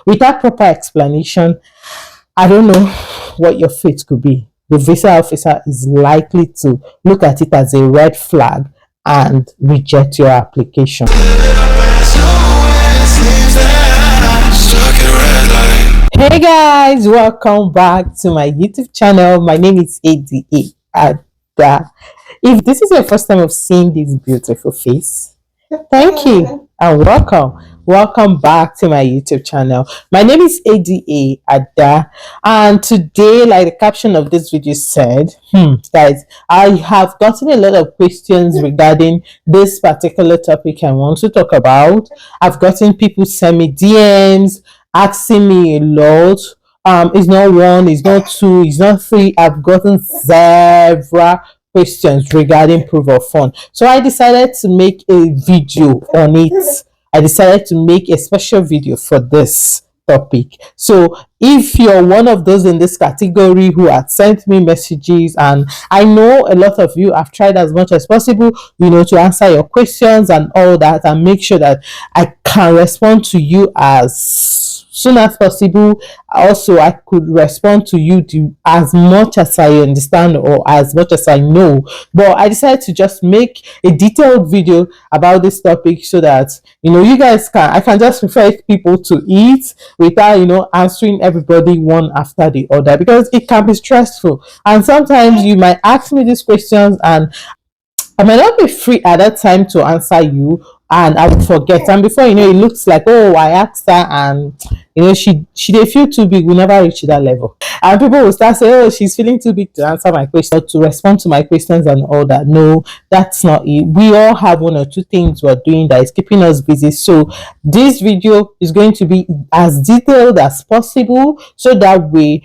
without proper explanation, I don't know what your fate could be. The visa officer is likely to look at it as a red flag and reject your application. Hey guys, welcome back to my YouTube channel. My name is Ada. If this is your first time of seeing this beautiful face, thank you and welcome. Welcome back to my YouTube channel. My name is Ada, and today, like the caption of this video said, guys, I have gotten a lot of questions regarding this particular topic I want to talk about. I've gotten people send me DMs asking me a lot. It's not one, it's not two, it's not three. I've gotten several questions regarding proof of fund. So I decided to make a video on it. I decided to make a special video for this topic. So if you're one of those in this category who have sent me messages, and I know a lot of you have tried as much as possible, to answer your questions and all that, and make sure that I can respond to you as soon as possible. Also, I could respond to you as much as I understand or as much as I know. But I decided to just make a detailed video about this topic so that you guys I can just refer people to it without answering everybody one after the other, because it can be stressful. And sometimes you might ask me these questions and I might not be free at that time to answer you, and I would forget. And before you know, it looks like, oh, I asked her, and she they feel too big. We never reach that level, and people will start saying, oh, she's feeling too big to answer my questions, to respond to my questions, and all that. No, that's not it. We all have one or two things we're doing that is keeping us busy. So this video is going to be as detailed as possible, so that way,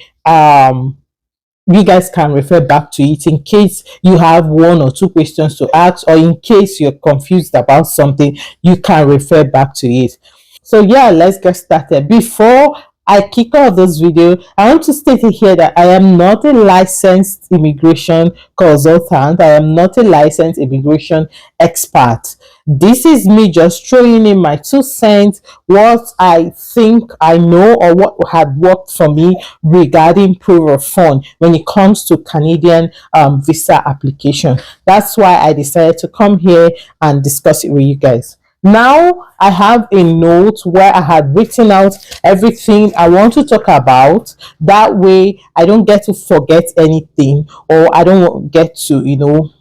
you guys can refer back to it in case you have one or two questions to ask, or in case you're confused about something, you can refer back to it. So yeah, let's get started. Before I kick off this video, I want to state here that I am not a licensed immigration consultant. I am not a licensed immigration expert. This is me just throwing in my 2 cents, what I think I know or what had worked for me regarding proof of fund when it comes to Canadian visa application. That's why I decided to come here and discuss it with you guys. Now I have a note where I had written out everything I want to talk about. That way I don't get to forget anything, or I don't get to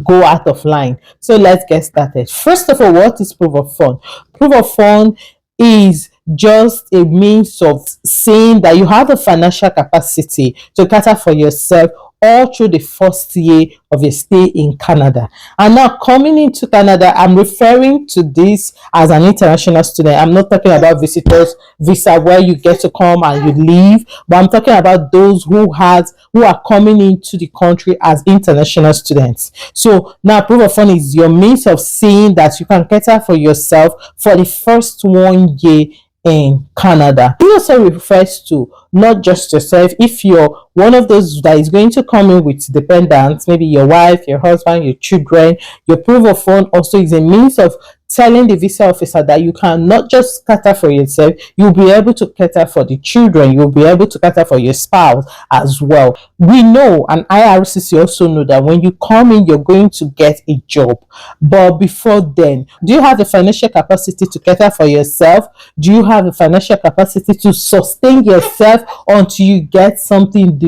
go out of line. So let's get started. First of all, what is proof of fund? Proof of fund is just a means of saying that you have the financial capacity to cater for yourself all through the first year of your stay in Canada. And now, coming into Canada, I'm referring to this as an international student. I'm not talking about visitors visa where you get to come and you leave, but I'm talking about those who are coming into the country as international students. So now, proof of fund is your means of saying that you can cater for yourself for the first 1 year in Canada. It also refers to not just yourself. If you're one of those that is going to come in with dependents, maybe your wife, your husband, your children, your proof of fund also is a means of telling the visa officer that you can not just cater for yourself, you'll be able to cater for the children, you'll be able to cater for your spouse as well. We know, and IRCC also know, that when you come in, you're going to get a job. But before then, do you have the financial capacity to cater for yourself? Do you have the financial capacity to sustain yourself until you get something doing?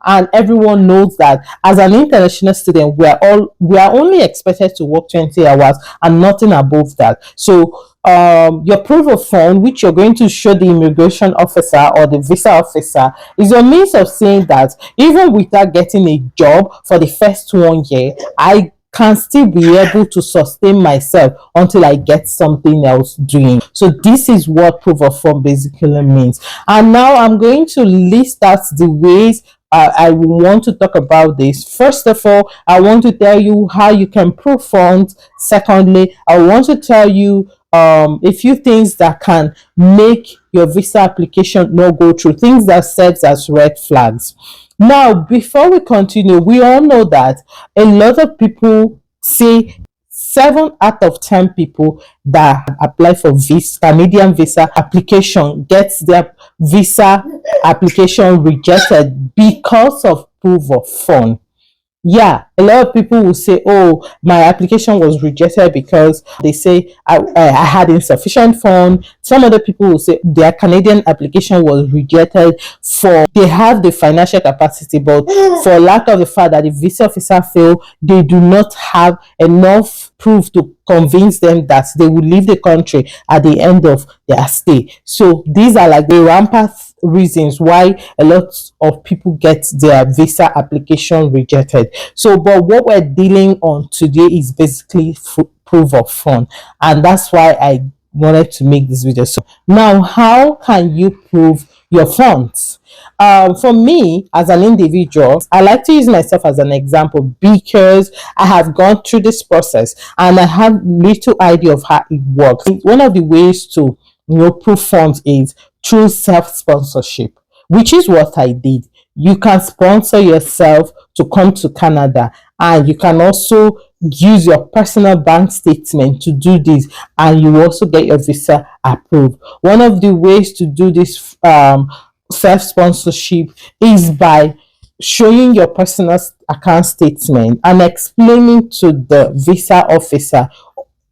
And everyone knows that as an international student, we are only expected to work 20 hours and nothing above that. So your proof of fund, which you're going to show the immigration officer or the visa officer, is a means of saying that even without getting a job for the first 1 year, I can still be able to sustain myself until I get something else doing. So this is what proof of fund basically means. And now I'm going to list out the ways I want to talk about this. First of all, I want to tell you how you can prove funds. Secondly, I want to tell you a few things that can make your visa application not go through, things that serves as red flags. Now, before we continue, we all know that a lot of people say 7 out of 10 people that apply for visa, Canadian visa application, gets their visa application rejected because of proof of fund. Yeah, a lot of people will say, oh, my application was rejected because they say I had insufficient fund. Some other people will say their Canadian application was rejected for they have the financial capacity, but for lack of the fact that the visa officer failed, they do not have enough proof to convince them that they will leave the country at the end of their stay. So these are like the rampant reasons why a lot of people get their visa application rejected. So, but what we're dealing on today is basically proof of fund, and that's why I wanted to make this video. So now, how can you prove your funds? For me as an individual, I like to use myself as an example because I have gone through this process and I have little idea of how it works. One of the ways to prove funds is through self-sponsorship, which is what I did. You can sponsor yourself to come to Canada, and you can also use your personal bank statement to do this, and you also get your visa approved. One of the ways to do this self-sponsorship is by showing your personal account statement and explaining to the visa officer,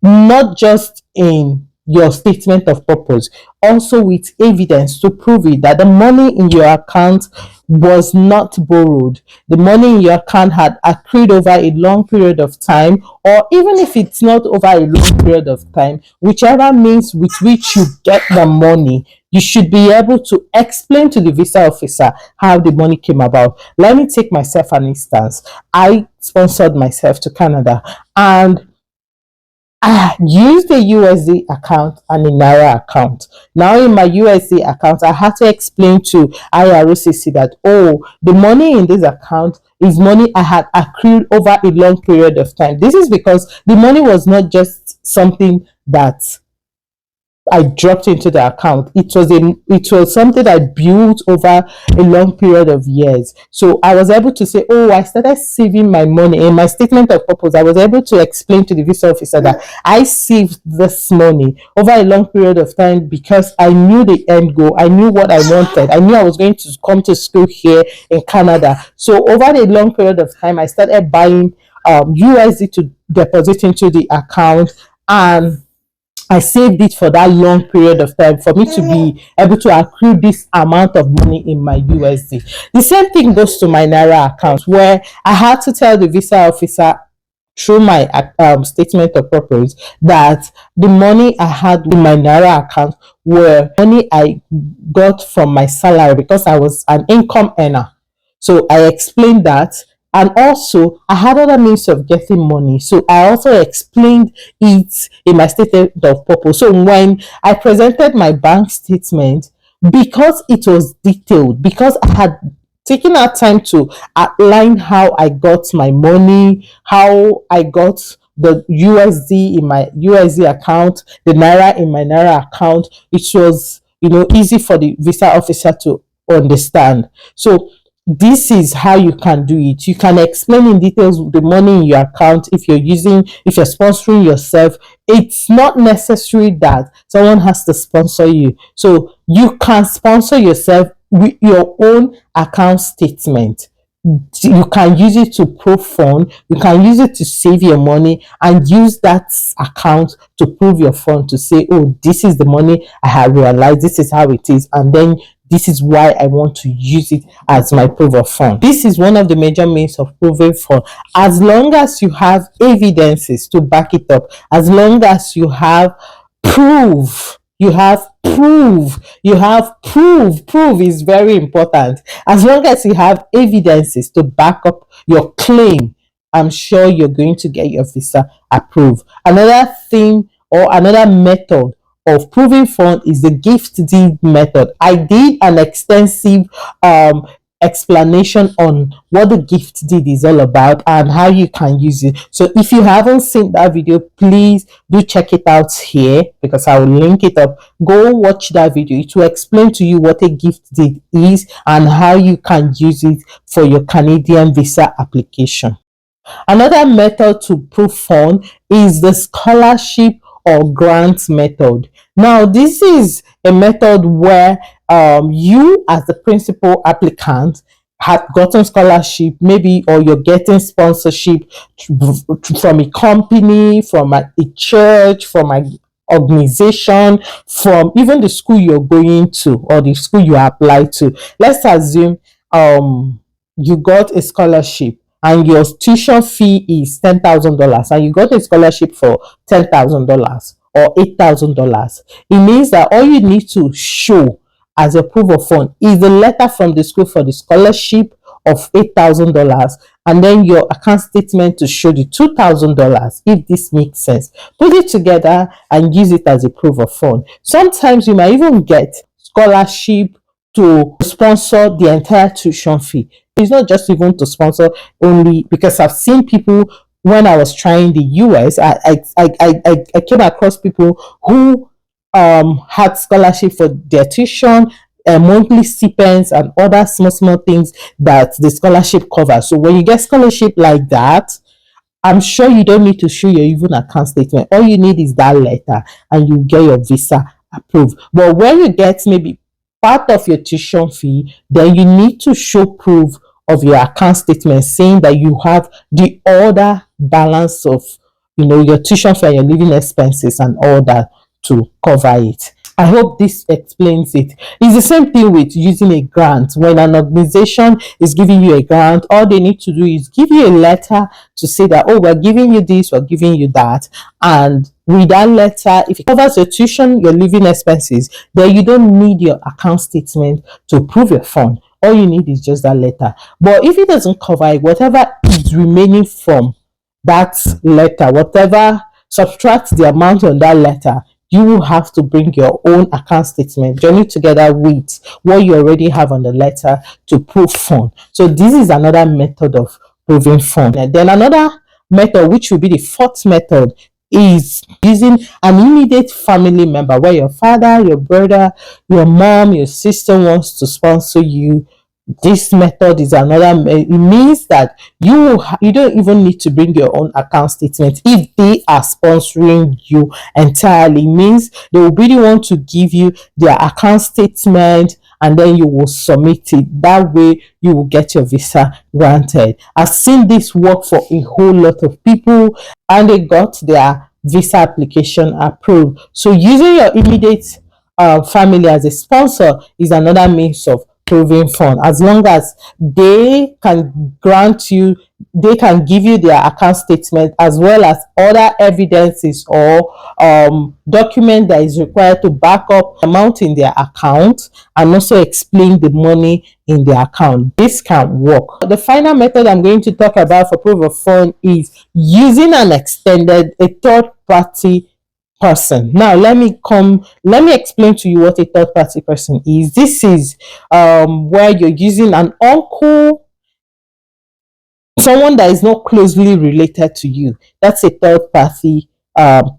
not just in your statement of purpose, also with evidence to prove it, that the money in your account was not borrowed. The money in your account had accrued over a long period of time, or even if it's not over a long period of time, whichever means with which you get the money, you should be able to explain to the visa officer how the money came about. Let me take myself an instance. I sponsored myself to Canada, and I used a USD account and a Naira account. Now, in my USD account, I had to explain to IRCC that, oh, the money in this account is money I had accrued over a long period of time. This is because the money was not just something that I dropped into the account. It was something I built over a long period of years. So I was able to say, oh, I started saving my money. In my statement of purpose, I was able to explain to the visa officer that I saved this money over a long period of time because I knew the end goal. I knew what I wanted. I knew I was going to come to school here in Canada. So over a long period of time, I started buying USD to deposit into the account, and I saved it for that long period of time for me to be able to accrue this amount of money in my USD. The same thing goes to my Naira account, where I had to tell the visa officer through my statement of purpose that the money I had in my Naira account were money I got from my salary because I was an income earner. So I explained that. And also, I had other means of getting money. So I also explained it in my statement of purpose. So when I presented my bank statement, because it was detailed, because I had taken out time to outline how I got my money, how I got the USD in my USD account, the Naira in my Naira account, it was easy for the visa officer to understand. So this is how you can do it. You can explain in details the money in your account if you're sponsoring yourself. It's not necessary that someone has to sponsor you. So you can sponsor yourself with your own account statement. You can use it to prove fund, you can use it to save your money, and use that account to prove your fund, to say, oh, this is the money I have realized, this is how it is, and then this is why I want to use it as my proof of fund. This is one of the major means of proving fund. As long as you have evidences to back it up, as long as you have proof, proof is very important. As long as you have evidences to back up your claim, I'm sure you're going to get your visa approved. Another thing, or another method of proving fund, is the gift deed method. I did an extensive explanation on what the gift deed is all about and how you can use it. So if you haven't seen that video, please do check it out here, because I will link it up. Go watch that video. It will explain to you what a gift deed is and how you can use it for your Canadian visa application. Another method to prove fund is the scholarship or grant method. Now, this is a method where you, as the principal applicant, have gotten scholarship, maybe, or you're getting sponsorship from a company, from a church, from an organization, from even the school you're going to or the school you apply to. Let's assume you got a scholarship and your tuition fee is $10,000 and you got a scholarship for $10,000 or $8,000. It means that all you need to show as a proof of fund is the letter from the school for the scholarship of $8,000 and then your account statement to show the $2,000. If this makes sense, put it together and use it as a proof of fund. Sometimes you might even get scholarship to sponsor the entire tuition fee. It's not just even to sponsor only, because I've seen people when I was trying the US, I came across people who had scholarship for their tuition, monthly stipends, and other small things that the scholarship covers. So when you get scholarship like that, I'm sure you don't need to show your even account statement. All you need is that letter and you get your visa approved. But when you get maybe part of your tuition fee, then you need to show proof of your account statement saying that you have the other balance of your tuition fee and your living expenses and all that to cover it. I hope this explains it. It's the same thing with using a grant. When an organization is giving you a grant, all they need to do is give you a letter to say that, oh, we're giving you this, we're giving you that. And with that letter, if it covers your tuition, your living expenses, then you don't need your account statement to prove your fund. All you need is just that letter. But if it doesn't cover it, whatever is remaining from that letter, whatever, subtract the amount on that letter, you will have to bring your own account statement, join it together with what you already have on the letter to prove fund. So this is another method of proving fund. And then another method, which will be the fourth method, is using an immediate family member, where your father, your brother, your mom, your sister wants to sponsor you. This method is another. It means that you don't even need to bring your own account statement if they are sponsoring you entirely. It means they will be the one to give you their account statement and then you will submit it. That way you will get your visa granted. I've seen this work for a whole lot of people and they got their visa application approved. So using your immediate family as a sponsor is another means of proving fund, as long as they can grant you, they can give you their account statement as well as other evidences or document that is required to back up amount in their account and also explain the money in their account. This can work. The final method I'm going to talk about for proof of fund is using a third party person. Now let me explain to you what a third party person is. This is where you're using an uncle, someone that is not closely related to you. That's a third party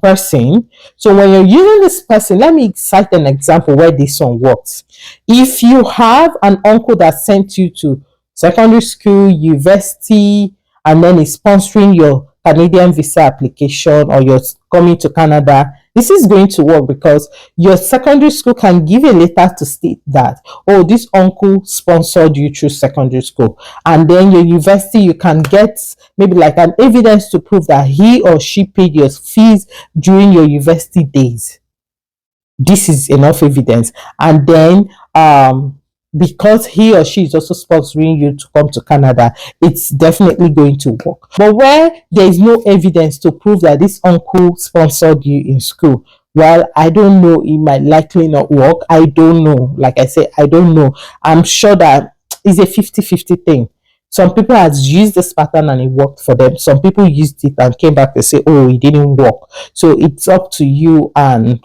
person. So when you're using this person, let me cite an example where this one works. If you have an uncle that sent you to secondary school, university, and then is sponsoring your Canadian visa application, or you're coming to Canada, this is going to work because your secondary school can give a letter to state that, oh, this uncle sponsored you through secondary school. And then your university, you can get maybe like an evidence to prove that he or she paid your fees during your university days. This is enough evidence. And then because he or she is also sponsoring you to come to Canada, it's definitely going to work. But where there is no evidence to prove that this uncle sponsored you in school, well, I don't know, it might likely not work. I don't know. Like I said, I don't know. I'm sure that it's a 50-50 thing. Some people have used this pattern and it worked for them. Some people used it and came back to say, oh, it didn't work. So it's up to you and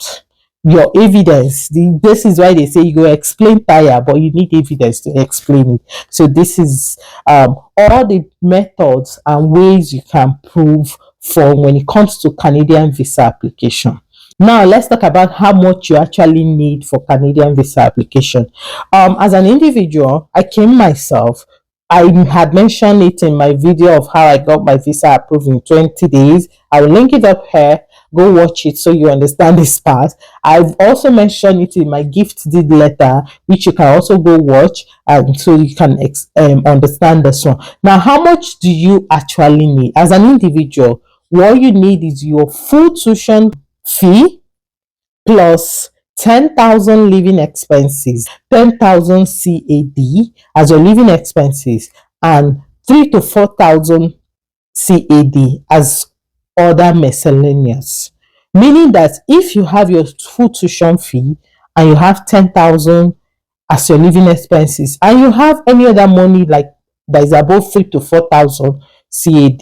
your evidence. This is why they say you go explain tire, but you need evidence to explain it. So this is all the methods and ways you can prove for when it comes to Canadian visa application. Now let's talk about how much you actually need for Canadian visa application. As an individual, I came myself I had mentioned it in my video of how I got my visa approved in 20 days. I will link it up here. Go watch it so you understand this part. I've also mentioned it in my gift deed letter, which you can also go watch, and so you can understand this one. Now, how much do you actually need as an individual? What you need is your full tuition fee plus 10,000 living expenses, 10,000 CAD as your living expenses, and 3 to 4,000 CAD as other miscellaneous. Meaning that if you have your full tuition fee and you have 10,000 as your living expenses and you have any other money like that is above 3 to 4,000 CAD,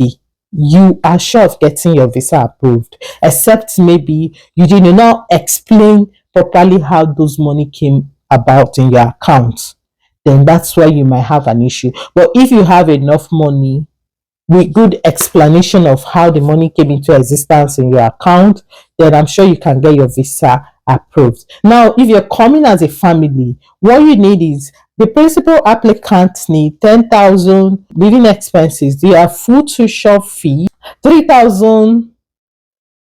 you are sure of getting your visa approved, except maybe you did not explain properly how those money came about in your account. Then that's where you might have an issue. But if you have enough money with good explanation of how the money came into existence in your account, then I'm sure you can get your visa approved. Now, if you're coming as a family, what you need is the principal applicant need 10,000 living expenses, their full tuition fee, 3,000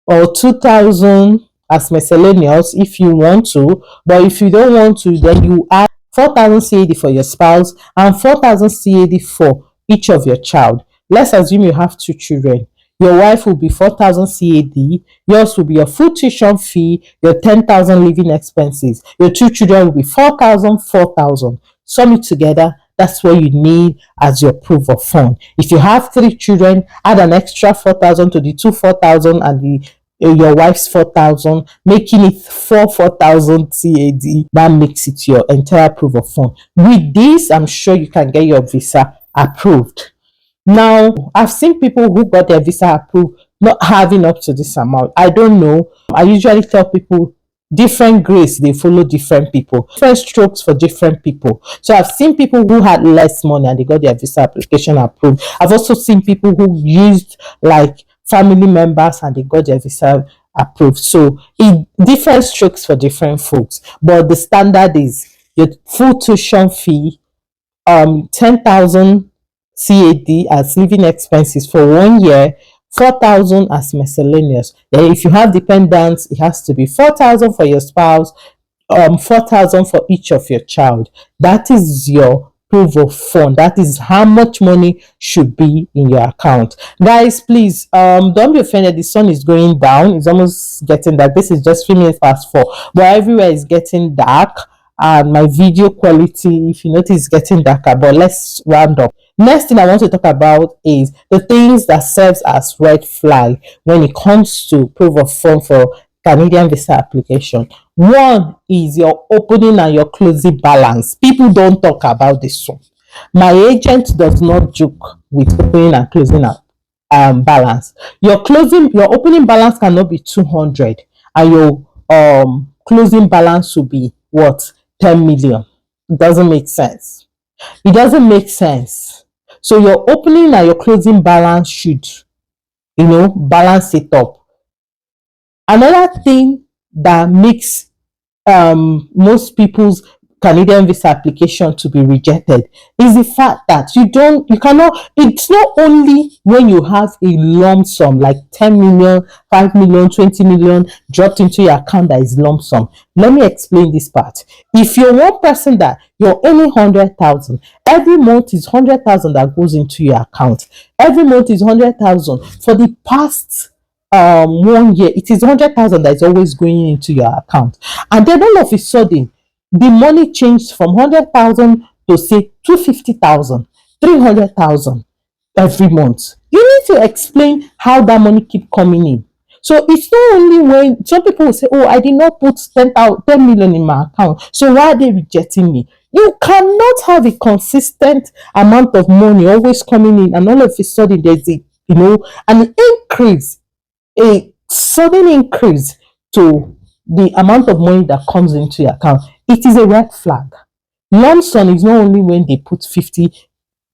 or 2,000 as miscellaneous if you want to, but if you don't want to, then you add 4,000 CAD for your spouse and 4,000 CAD for each of your child. Let's assume you have 2 children. Your wife will be 4,000 CAD, yours will be your full tuition fee, your 10,000 living expenses. Your 2 children will be 4,000, 4,000. Sum it together, that's what you need as your proof of fund. If you have 3 children, add an extra 4,000 to the 2 4,000 and the your wife's 4,000, making it 4,000 CAD. That makes it your entire proof of fund. With this, I'm sure you can get your visa approved. Now, I've seen people who got their visa approved not having up to this amount. I don't know. I usually tell people different grace, they follow different people, different strokes for different people. So I've seen people who had less money and they got their visa application approved. I've also seen people who used like family members and they got their visa approved. So it different strokes for different folks, but the standard is your full tuition fee, 10,000 CAD as living expenses for 1 year, 4,000 as miscellaneous. Then if you have dependents, it has to be 4,000 for your spouse, 4,000 for each of your child. That is your proof of fund. That is how much money should be in your account. Guys, please don't be offended. The sun is going down. It's almost getting dark. This is just 3 minutes past 4, but everywhere is getting dark. And my video quality, if you notice, is getting darker. But let's round up. Next thing I want to talk about is the things that serves as red flag when it comes to proof of fund for Canadian visa application. One is your opening and your closing balance. People don't talk about this one. My agent does not joke with opening and closing balance. Your opening balance cannot be 200, and your closing balance will be what, 10 million. It doesn't make sense. It doesn't make sense. So your opening and your closing balance should, balance it up. Another thing that makes most people's Canadian visa application to be rejected is the fact that you cannot, it's not only when you have a lump sum like 10 million, 5 million, 20 million dropped into your account that is lump sum. Let me explain this part. If you're one person that you're earning 100,000, every month is 100,000 that goes into your account. Every month is 100,000. For the past 1 year, it is 100,000 that is always going into your account. And then all of a sudden, the money changed from 100,000 to say 250,000, 300,000 every month. You need to explain how that money keep coming in. So it's not only when some people will say, oh, I did not put 10 million in my account, so why are they rejecting me? You cannot have a consistent amount of money always coming in, and all of a sudden there's an increase, a sudden increase to the amount of money that comes into your account. It is a red flag. Lump sum is not only when they put 50,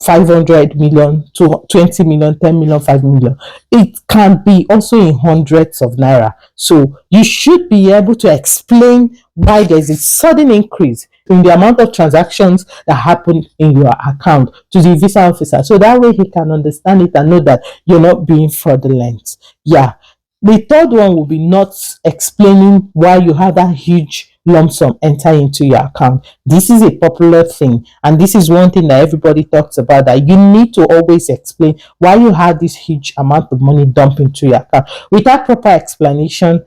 500 million to 20 million, 10 million, 5 million. It can be also in hundreds of naira. So you should be able to explain why there's a sudden increase in the amount of transactions that happen in your account to the visa officer. So that way he can understand it and know that you're not being fraudulent. Yeah. The third one will be not explaining why you have that huge lump sum enter into your account. This is a popular thing, and this is one thing that everybody talks about, that you need to always explain why you have this huge amount of money dump into your account. Without proper explanation,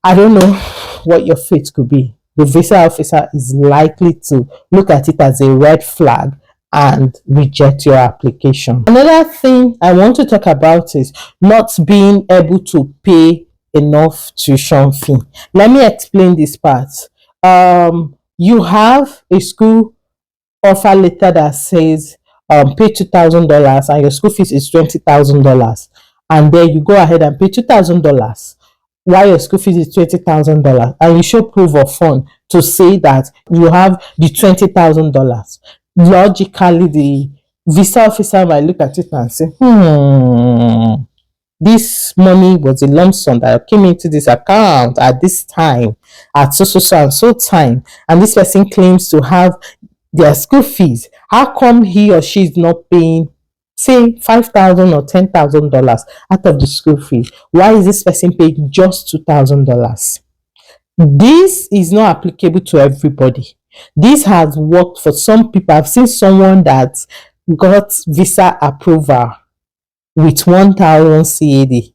I don't know what your fate could be. The visa officer is likely to look at it as a red flag and reject your application. Another thing I want to talk about is not being able to pay enough tuition fee. Let me explain this part. You have a school offer letter that says pay $2,000 and your school fees is $20,000, and then you go ahead and pay $2,000 while your school fees is $20,000, and you show proof of fund to say that you have the $20,000. Logically, the visa officer might look at it and say, this money was a lump sum that came into this account at this time, at so and so time, and this person claims to have their school fees. How come he or she is not paying, say, $5,000 or $10,000 out of the school fee? Why is this person paying just $2,000? This is not applicable to everybody. This has worked for some people. I've seen someone that got visa approval with 1,000 CAD.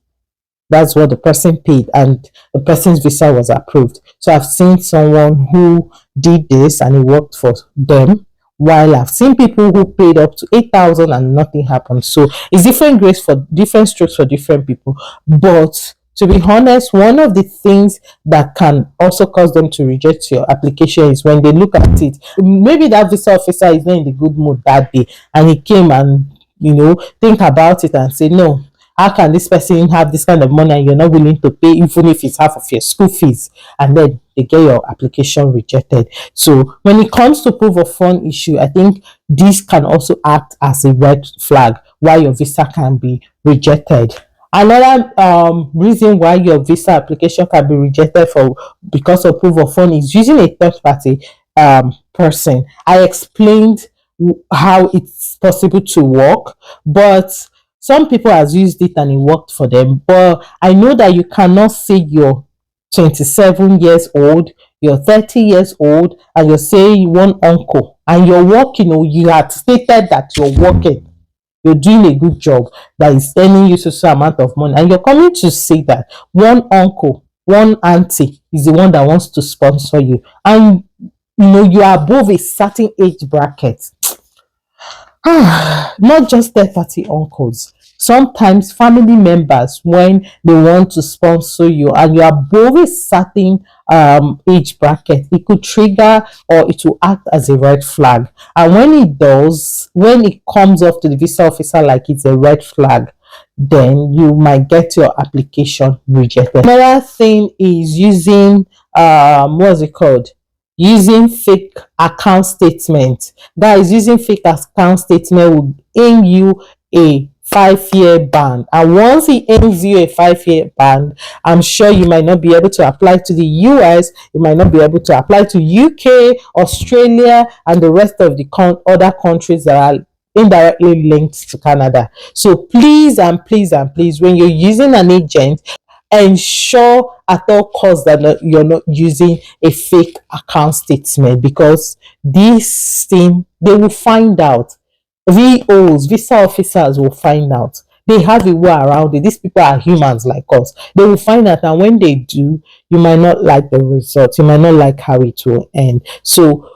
That's what the person paid, and the person's visa was approved. So I've seen someone who did this and it worked for them, while I've seen people who paid up to 8,000 and nothing happened. So it's different grades for different strokes for different people. But to be honest, one of the things that can also cause them to reject your application is when they look at it. Maybe that visa officer is not in the good mood that day, and he came and think about it and say, no, how can this person have this kind of money and you're not willing to pay even if it's half of your school fees? And then they get your application rejected. So when it comes to proof of fund issue, I think this can also act as a red flag why your visa can be rejected. Another reason why your visa application can be rejected because of proof of fund is using a third party person. I explained how it's possible to work, but some people have used it and it worked for them. But I know that you cannot say you're 27 years old, you're 30 years old, and you're saying you want uncle, and you're working, or you had stated that you're working, you're doing a good job that is earning you so amount of money, and you're coming to say that one uncle, one auntie is the one that wants to sponsor you, and you are above a certain age bracket. Not just third-party uncles, sometimes family members, when they want to sponsor you and you are above a certain age bracket, it could trigger or it will act as a red flag. And when it does, when it comes off to the visa officer like it's a red flag, then you might get your application rejected. Another thing is using what's it called? Using fake account statement. Guys, using fake account statement will aim you a 5-year ban, and once he aims you a 5-year ban, I'm sure you might not be able to apply to the US, you might not be able to apply to UK, Australia, and the rest of the other countries that are indirectly linked to Canada. So please and please and please, when you're using an agent, ensure at all costs that you're not using a fake account statement, because this thing, they will find out. VOs, visa officers will find out. They have a way around it. These people are humans like us. They will find out, and when they do, you might not like the result. You might not like how it will end. So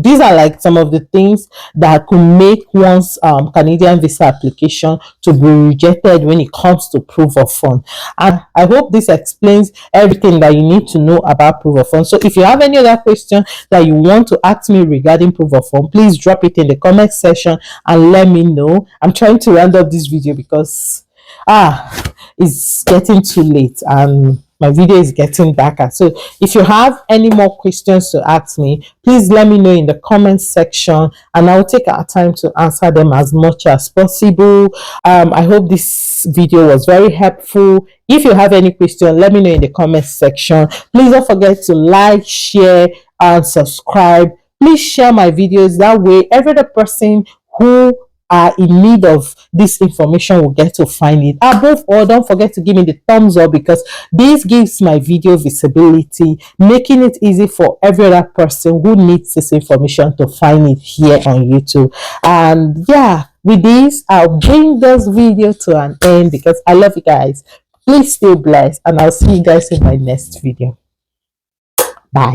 these are like some of the things that could make one's Canadian visa application to be rejected when it comes to proof of fund. And I hope this explains everything that you need to know about proof of fund. So if you have any other question that you want to ask me regarding proof of fund, please drop it in the comment section and let me know. I'm trying to round up this video because it's getting too late and my video is getting darker. So if you have any more questions to ask me, please let me know in the comment section and I'll take our time to answer them as much as possible. I hope this video was very helpful. If you have any question, let me know in the comment section. Please don't forget to like, share, and subscribe Please share my videos. That way, every other person who are in need of this information will get to find it. Above all, don't forget to give me the thumbs up, because this gives my video visibility, making it easy for every other person who needs this information to find it here on YouTube. And yeah, with this, I'll bring this video to an end because I love you guys. Please stay blessed, and I'll see you guys in my next video. Bye.